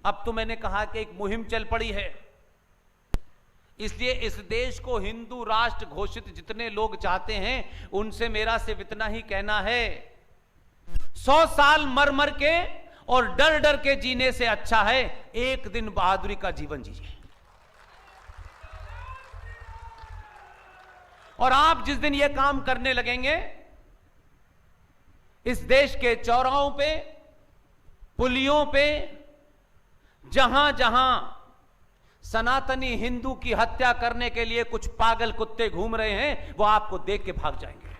अब तो मैंने कहा कि एक मुहिम चल पड़ी है, इसलिए इस देश को हिंदू राष्ट्र घोषित जितने लोग चाहते हैं उनसे मेरा सिर्फ इतना ही कहना है, 100 साल मर मर के और डर डर के जीने से अच्छा है एक दिन बहादुरी का जीवन जीजिए। और आप जिस दिन यह काम करने लगेंगे, इस देश के चौराहों पे, पुलियों पे, जहां जहां सनातनी हिंदू की हत्या करने के लिए कुछ पागल कुत्ते घूम रहे हैं, वो आपको देख के भाग जाएंगे।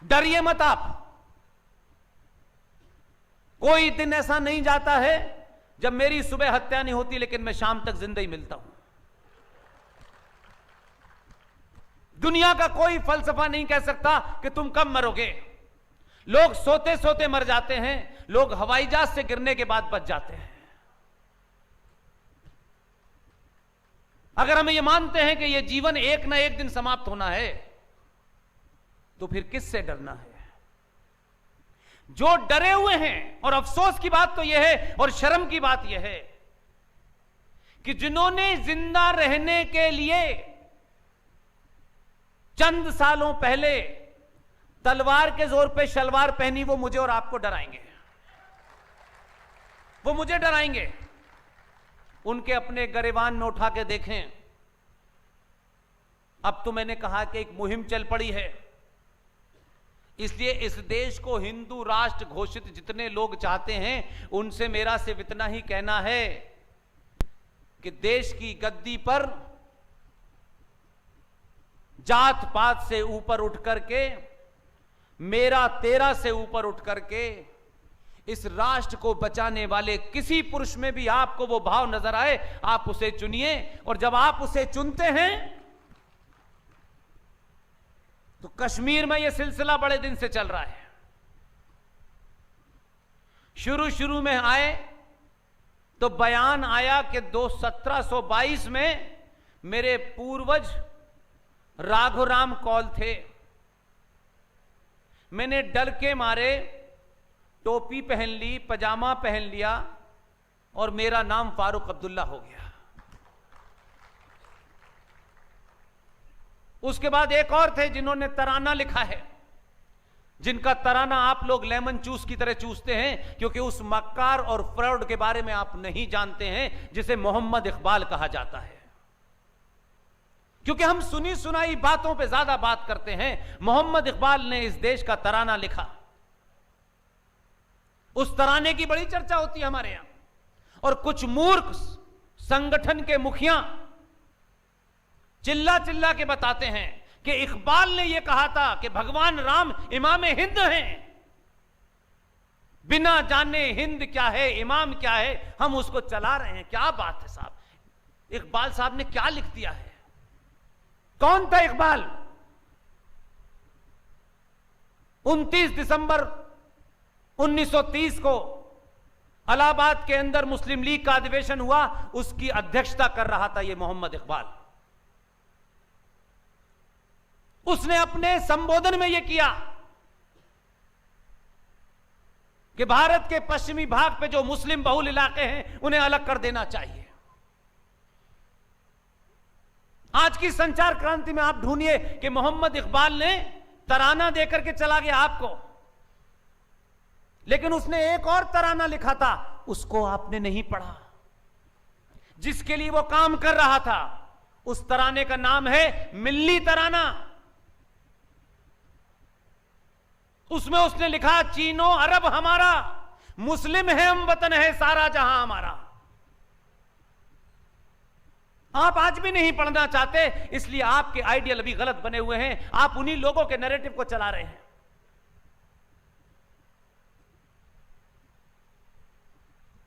डरिए मत आप। कोई दिन ऐसा नहीं जाता है जब मेरी सुबह हत्या नहीं होती लेकिन मैं शाम तक जिंदा ही मिलता हूं। दुनिया का कोई फलसफा नहीं कह सकता कि तुम कब मरोगे। लोग सोते सोते मर जाते हैं, लोग हवाई जहाज से गिरने के बाद बच जाते हैं। अगर हम ये मानते हैं कि ये जीवन एक ना एक दिन समाप्त होना है, तो फिर किससे डरना है? जो डरे हुए हैं, और अफसोस की बात तो यह है और शर्म की बात यह है कि जिन्होंने जिंदा रहने के लिए चंद सालों पहले तलवार के जोर पे शलवार पहनी, वो मुझे और आपको डराएंगे। वो मुझे डराएंगे। उनके अपने गरेबान में उठा के देखें। अब तो मैंने कहा कि एक मुहिम चल पड़ी है, इसलिए इस देश को हिंदू राष्ट्र घोषित जितने लोग चाहते हैं उनसे मेरा सिर्फ इतना ही कहना है कि देश की गद्दी पर जात पात से ऊपर उठ करके, मेरा तेरा से ऊपर उठ करके इस राष्ट्र को बचाने वाले किसी पुरुष में भी आपको वो भाव नजर आए, आप उसे चुनिए। और जब आप उसे चुनते हैं तो कश्मीर में यह सिलसिला बड़े दिन से चल रहा है। शुरू में आए तो बयान आया कि 1722 में मेरे पूर्वज राघोराम कौल थे। मैंने डर के मारे टोपी पहन ली, पजामा पहन लिया और मेरा नाम फारूक अब्दुल्ला हो गया। उसके बाद एक और थे जिन्होंने तराना लिखा है, जिनका तराना आप लोग लेमन चूस की तरह चूसते हैं, क्योंकि उस मक्कार और फ्रॉड के बारे में आप नहीं जानते हैं जिसे मोहम्मद इकबाल कहा जाता है। क्योंकि हम सुनी सुनाई बातों पे ज्यादा बात करते हैं। मोहम्मद इकबाल ने इस देश का तराना लिखा, उस तराने की बड़ी चर्चा होती है हमारे यहां। और कुछ मूर्ख संगठन के मुखिया चिल्ला चिल्ला के बताते हैं कि इकबाल ने यह कहा था कि भगवान राम इमाम हिंद हैं। बिना जाने हिंद क्या है, इमाम क्या है, हम उसको चला रहे हैं। क्या बात है साहब, इकबाल साहब ने क्या लिख दिया है? कौन था इकबाल? 29 दिसंबर 1930 को इलाहाबाद के अंदर मुस्लिम लीग का अधिवेशन हुआ, उसकी अध्यक्षता कर रहा था यह मोहम्मद इकबाल। उसने अपने संबोधन में यह किया कि भारत के पश्चिमी भाग पे जो मुस्लिम बहुल इलाके हैं उन्हें अलग कर देना चाहिए। आज की संचार क्रांति में आप ढूंढिए कि मोहम्मद इकबाल ने तराना देकर के चला गया आपको, लेकिन उसने एक और तराना लिखा था, उसको आपने नहीं पढ़ा। जिसके लिए वो काम कर रहा था उस तराने का नाम है मिल्ली तराना। उसमें उसने लिखा, चीनो अरब हमारा, मुस्लिम है हम, वतन है सारा जहां हमारा। आप आज भी नहीं पढ़ना चाहते, इसलिए आपके आइडियल अभी गलत बने हुए हैं। आप उन्हीं लोगों के नैरेटिव को चला रहे हैं।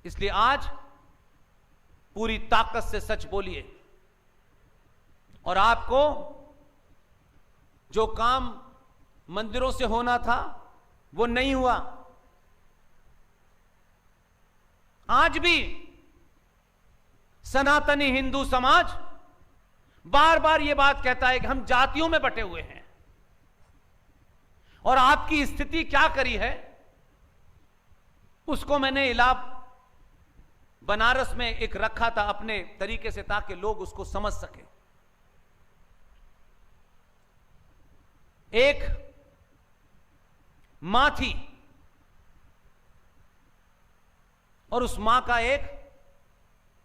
इसलिए आज पूरी ताकत से सच बोलिए। और आपको जो काम मंदिरों से होना था वो नहीं हुआ। आज भी सनातनी हिंदू समाज बार बार यह बात कहता है कि हम जातियों में बटे हुए हैं। और आपकी स्थिति क्या करी है? उसको मैंने इलाहाबाद बनारस में एक रखा था अपने तरीके से, ताकि लोग उसको समझ सके। एक मां थी और उस मां का एक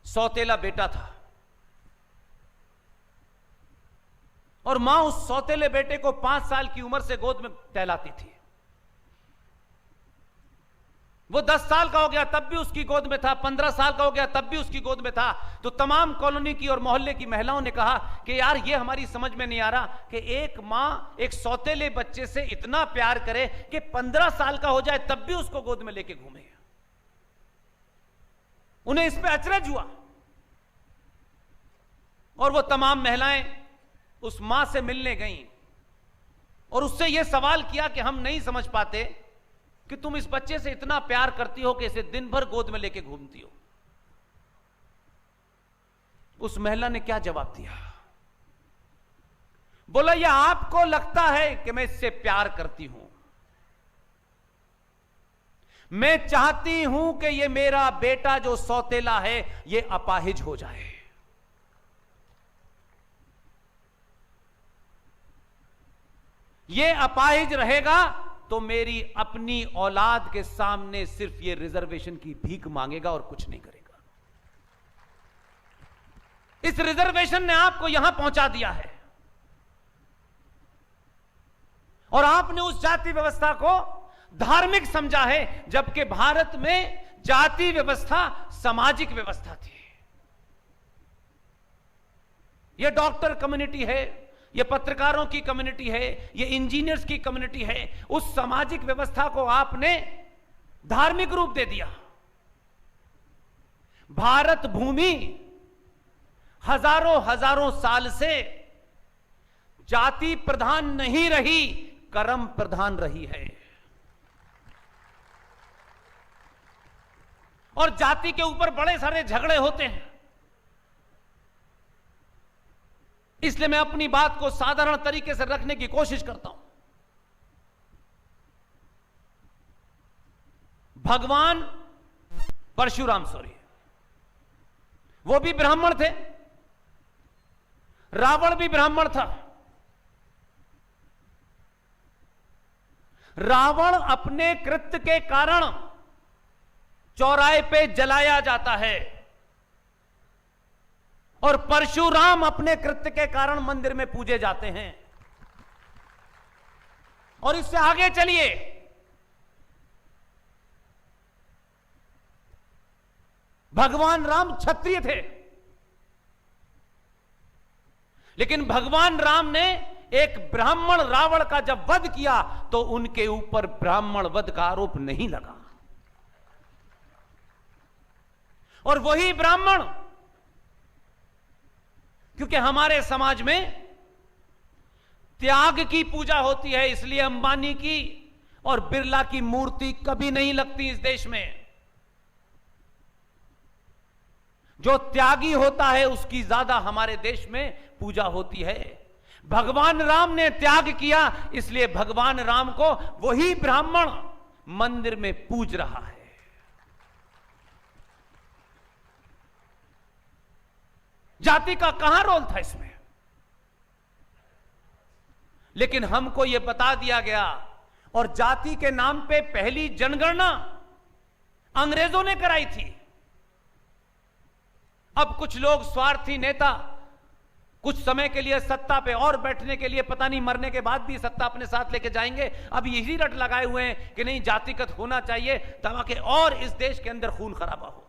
सौतेला बेटा था, और मां उस सौतेले बेटे को 5 साल की उम्र से गोद में टहलाती थी। वो 10 साल का हो गया तब भी उसकी गोद में था, 15 साल का हो गया तब भी उसकी गोद में था। तो तमाम कॉलोनी की और मोहल्ले की महिलाओं ने कहा कि यार ये हमारी समझ में नहीं आ रहा कि एक मां एक सौतेले बच्चे से इतना प्यार करे कि 15 साल का हो जाए तब भी उसको गोद में लेके घूमे। उन्हें इस पे अचरज हुआ, और वो तमाम महिलाएं उस मां से मिलने गईं और उससे यह सवाल किया कि हम नहीं समझ पाते कि तुम इस बच्चे से इतना प्यार करती हो कि इसे दिन भर गोद में लेके घूमती हो। उस महिला ने क्या जवाब दिया? बोला, यह आपको लगता है कि मैं इससे प्यार करती हूं, मैं चाहती हूं कि यह मेरा बेटा जो सौतेला है यह अपाहिज हो जाए। यह अपाहिज रहेगा तो मेरी अपनी औलाद के सामने सिर्फ ये रिजर्वेशन की भीख मांगेगा और कुछ नहीं करेगा। इस रिजर्वेशन ने आपको यहां पहुंचा दिया है, और आपने उस जाति व्यवस्था को धार्मिक समझा है, जबकि भारत में जाति व्यवस्था सामाजिक व्यवस्था थी। यह डॉक्टर कम्युनिटी है, ये पत्रकारों की कम्युनिटी है, ये इंजीनियर्स की कम्युनिटी है। उस सामाजिक व्यवस्था को आपने धार्मिक रूप दे दिया। भारत भूमि हजारों हजारों साल से जाति प्रधान नहीं रही, कर्म प्रधान रही है। और जाति के ऊपर बड़े सारे झगड़े होते हैं। इसलिए मैं अपनी बात को साधारण तरीके से रखने की कोशिश करता हूं। भगवान परशुराम वो भी ब्राह्मण थे, रावण भी ब्राह्मण था। रावण अपने कृत्य के कारण चौराहे पे जलाया जाता है, और परशुराम अपने कृत्य के कारण मंदिर में पूजे जाते हैं। और इससे आगे चलिए, भगवान राम क्षत्रिय थे, लेकिन भगवान राम ने एक ब्राह्मण रावण का जब वध किया तो उनके ऊपर ब्राह्मण वध का आरोप नहीं लगा। और वही ब्राह्मण, क्योंकि हमारे समाज में त्याग की पूजा होती है, इसलिए अंबानी की और बिरला की मूर्ति कभी नहीं लगती इस देश में। जो त्यागी होता है उसकी ज्यादा हमारे देश में पूजा होती है। भगवान राम ने त्याग किया, इसलिए भगवान राम को वही ब्राह्मण मंदिर में पूज रहा है। जाति का कहां रोल था इसमें? लेकिन हमको यह बता दिया गया, और जाति के नाम पे पहली जनगणना अंग्रेजों ने कराई थी। अब कुछ लोग स्वार्थी नेता कुछ समय के लिए सत्ता पे और बैठने के लिए, पता नहीं मरने के बाद भी सत्ता अपने साथ लेके जाएंगे, अब यही रट लगाए हुए हैं कि नहीं जातिगत होना चाहिए ताकि और इस देश के अंदर खून खराबा हो।